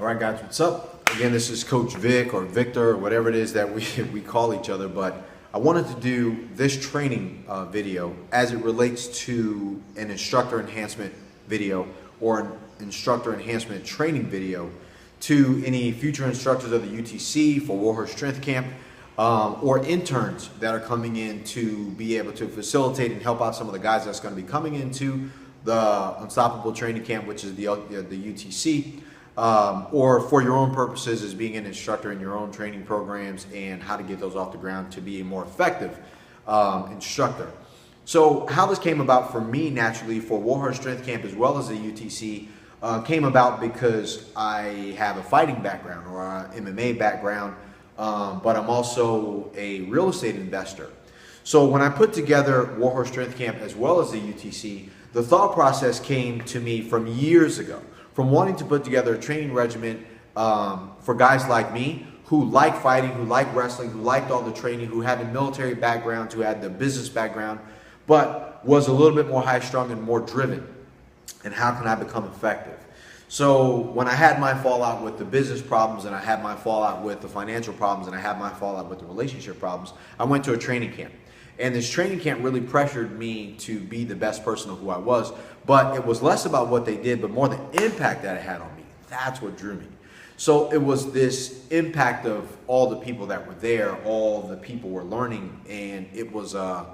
All right, guys, what's up? Again, this is Coach Vic or Victor or whatever it is that we call each other, but I wanted to do this training video as it relates to an instructor enhancement video or an instructor enhancement training video to any future instructors of the UTC for Warhorse Strength Camp or interns that are coming in to be able to facilitate and help out some of the guys that's going to be coming into the Unstoppable Training Camp, which is the UTC. Or for your own purposes as being an instructor in your own training programs and how to get those off the ground to be a more effective instructor. So how this came about for me naturally for Warhorse Strength Camp as well as the UTC came about because I have a fighting background or an MMA background, but I'm also a real estate investor. So when I put together Warhorse Strength Camp as well as the UTC, the thought process came to me from years ago. From wanting to put together a training regimen for guys like me who like fighting, who like wrestling, who liked all the training, who had a military background, who had the business background, but was a little bit more high-strung and more driven. And how can I become effective? So when I had my fallout with the business problems and I had my fallout with the financial problems and I had my fallout with the relationship problems, I went to a training camp. And this training camp really pressured me to be the best person of who I was. But it was less about what they did, but more the impact that it had on me. That's what drew me. So it was this impact of all the people that were there, all the people were learning, and it was a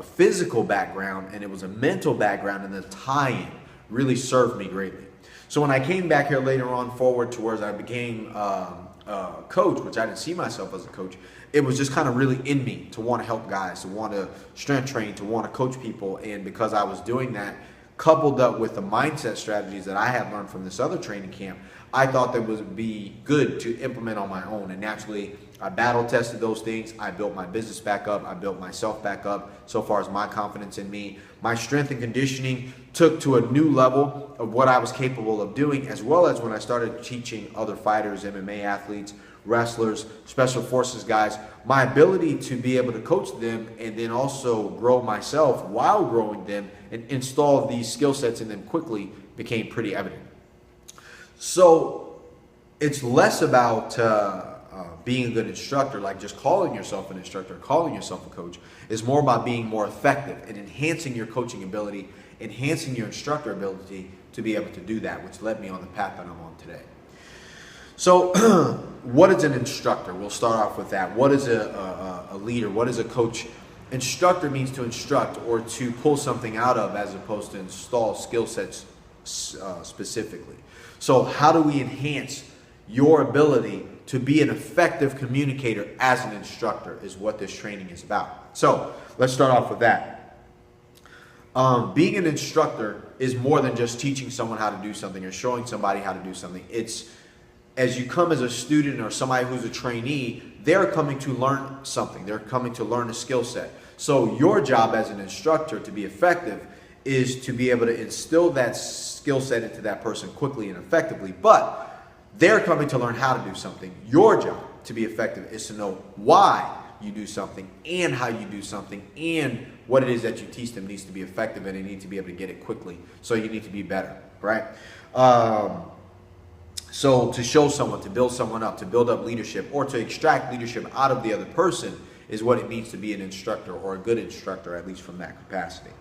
physical background and it was a mental background, and the tie-in really served me greatly. So when I came back here later on forward towards I became a coach, which I didn't see myself as a coach, it was just kind of really in me to want to help guys, to want to strength train, to want to coach people. And because I was doing that, coupled up with the mindset strategies that I had learned from this other training camp, I thought that would be good to implement on my own. And naturally, I battle tested those things. I built my business back up. I built myself back up so far as my confidence in me. My strength and conditioning took to a new level of what I was capable of doing, as well as when I started teaching other fighters, MMA athletes, wrestlers, special forces guys, my ability to be able to coach them and then also grow myself while growing them and install these skill sets in them quickly became pretty evident. So it's less about being a good instructor, like just calling yourself an instructor, calling yourself a coach. It's more about being more effective and enhancing your coaching ability, enhancing your instructor ability to be able to do that, which led me on the path that I'm on today. So what is an instructor? We'll start off with that. What is a leader? What is a coach? Instructor means to instruct or to pull something out of as opposed to install skill sets specifically. So how do we enhance your ability to be an effective communicator as an instructor is what this training is about. So let's start off with that. Being an instructor is more than just teaching someone how to do something or showing somebody how to do something. It's as you come as a student or somebody who's a trainee, they're coming to learn something. They're coming to learn a skill set. So your job as an instructor to be effective is to be able to instill that skill set into that person quickly and effectively. But they're coming to learn how to do something. Your job to be effective is to know why you do something and how you do something and what it is that you teach them needs to be effective, and they need to be able to get it quickly. So you need to be better, right? So to show someone, to build someone up, to build up leadership, or to extract leadership out of the other person is what it means to be an instructor, or a good instructor, at least from that capacity.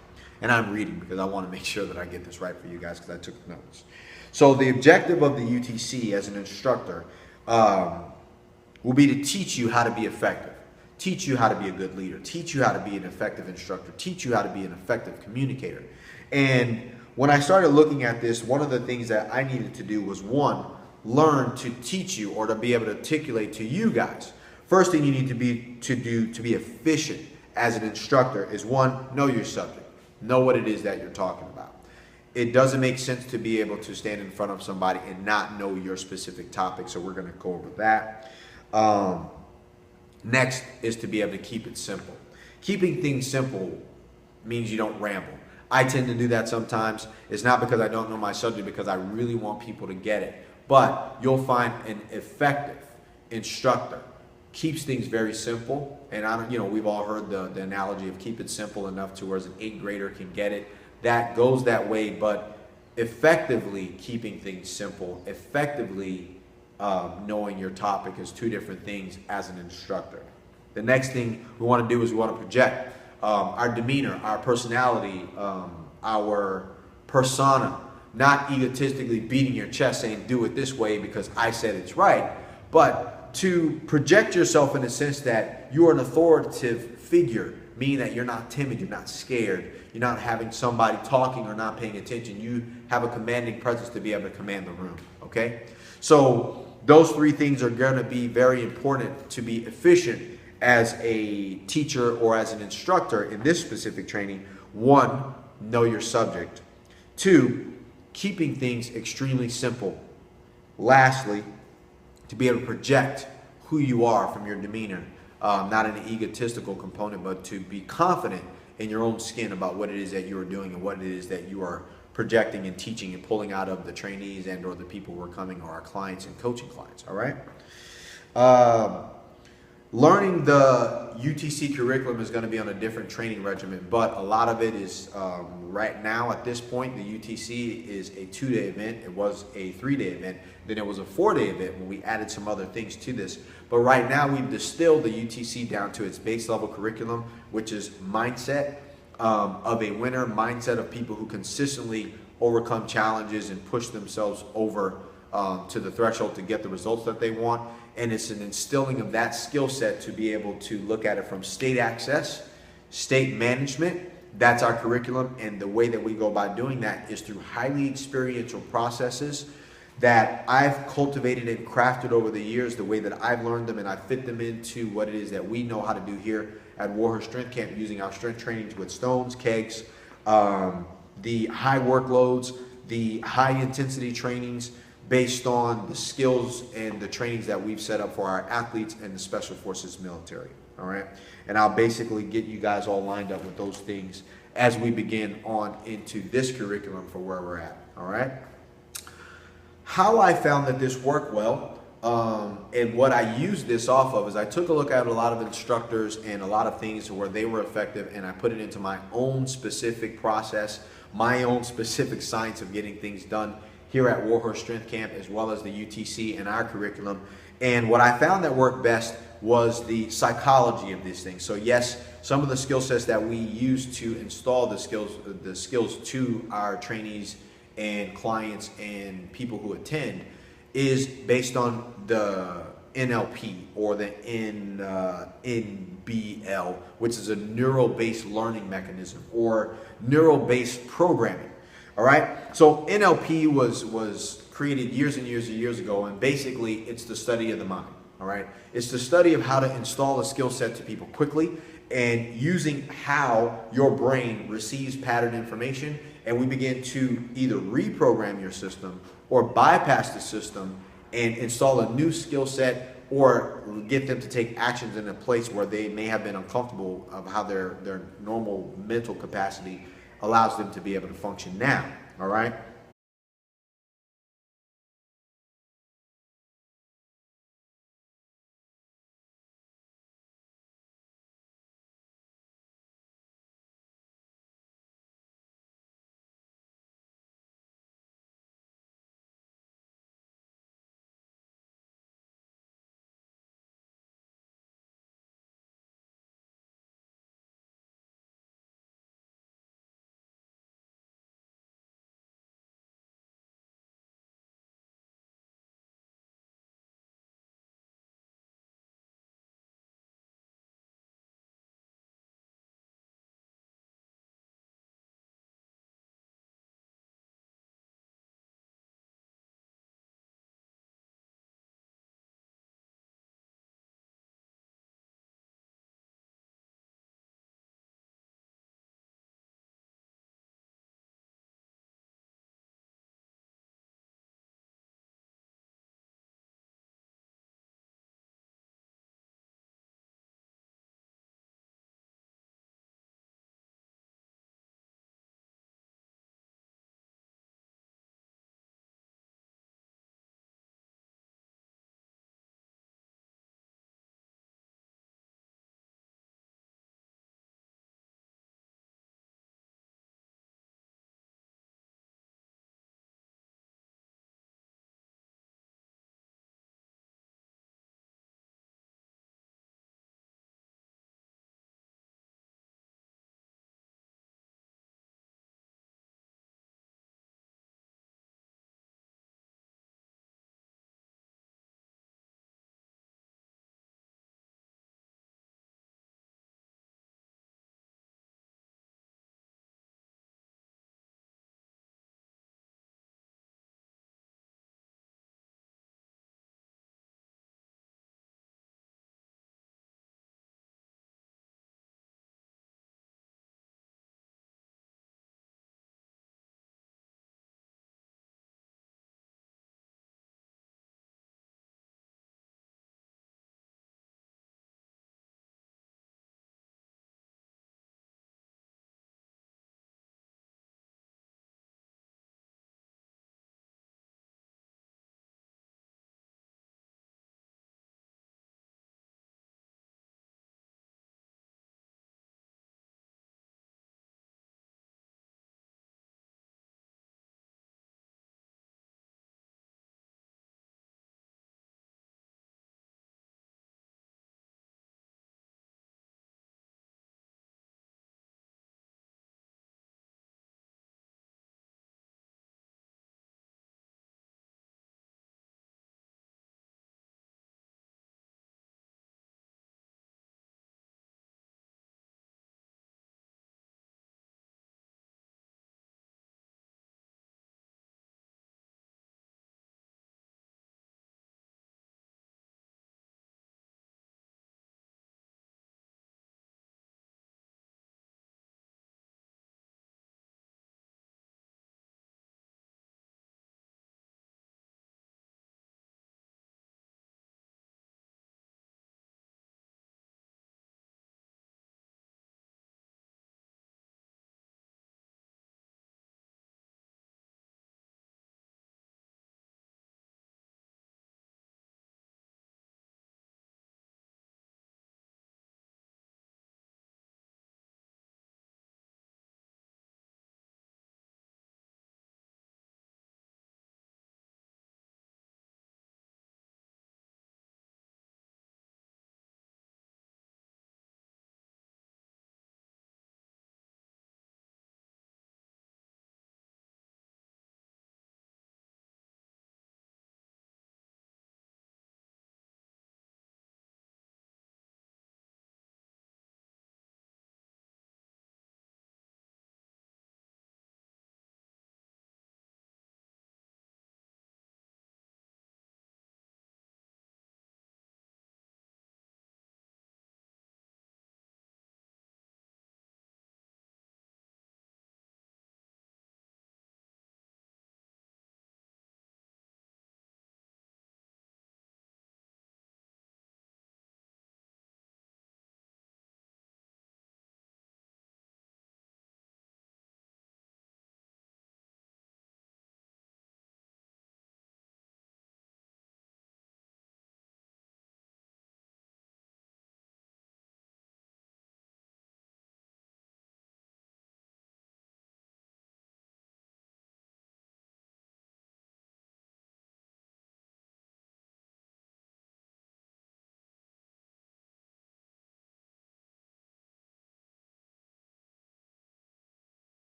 And I'm reading because I want to make sure that I get this right for you guys because I took notes. So the objective of the UTC as an instructor will be to teach you how to be effective, teach you how to be a good leader, teach you how to be an effective instructor, teach you how to be an effective communicator. And when I started looking at this, one of the things that I needed to do was, one, learn to teach you or to be able to articulate to you guys. First thing you need to be efficient as an instructor is, one, know your subject, know what it is that you're talking about. It doesn't make sense to be able to stand in front of somebody and not know your specific topic, so we're going to go over that. Next is to be able to keep it simple. Keeping things simple means you don't ramble. I tend to do that sometimes. It's not because I don't know my subject, because I really want people to get it. But you'll find an effective instructor keeps things very simple. And I don't, we've all heard the analogy of keep it simple enough to where an 8th grader can get it. That goes that way, but effectively keeping things simple, effectively knowing your topic is two different things as an instructor. The next thing we want to do is we want to project our demeanor, our personality, our persona, not egotistically beating your chest saying do it this way because I said it's right, but to project yourself in the sense that you are an authoritative figure, meaning that you're not timid, you're not scared, you're not having somebody talking or not paying attention. You have a commanding presence to be able to command the room, okay? So those three things are going to be very important to be efficient as a teacher or as an instructor in this specific training. One, know your subject. Two, keeping things extremely simple. Lastly, to be able to project who you are from your demeanor, not an egotistical component, but to be confident in your own skin about what it is that you are doing and what it is that you are projecting and teaching and pulling out of the trainees and or the people who are coming or our clients and coaching clients, all right? Learning the UTC curriculum is going to be on a different training regimen, but a lot of it is right now at this point, the UTC is a 2-day event. It was a 3-day event. Then it was a 4-day event when we added some other things to this. But right now we've distilled the UTC down to its base level curriculum, which is mindset of a winner, mindset of people who consistently overcome challenges and push themselves over to the threshold to get the results that they want. And it's an instilling of that skill set to be able to look at it from state access, state management. That's our curriculum. And the way that we go about doing that is through highly experiential processes that I've cultivated and crafted over the years, the way that I've learned them, and I fit them into what it is that we know how to do here at Warhorse Strength Camp using our strength trainings with stones, kegs, the high workloads, the high intensity trainings, based on the skills and the trainings that we've set up for our athletes and the Special Forces military, all right? And I'll basically get you guys all lined up with those things as we begin on into this curriculum for where we're at, all right? How I found that this worked well, and what I used this off of is I took a look at a lot of instructors and a lot of things where they were effective, and I put it into my own specific process, my own specific science of getting things done here at Warhorse Strength Camp, as well as the UTC and our curriculum. And what I found that worked best was the psychology of these things. So yes, some of the skill sets that we use to install the skills to our trainees and clients and people who attend is based on the NLP or the NBL, which is a neural-based learning mechanism or neural-based programming. All right, so NLP was created years and years and years ago, and basically it's the study of the mind. All right, it's the study of how to install a skill set to people quickly and using how your brain receives pattern information, and we begin to either reprogram your system or bypass the system and install a new skill set or get them to take actions in a place where they may have been uncomfortable of how their normal mental capacity allows them to be able to function now, all right?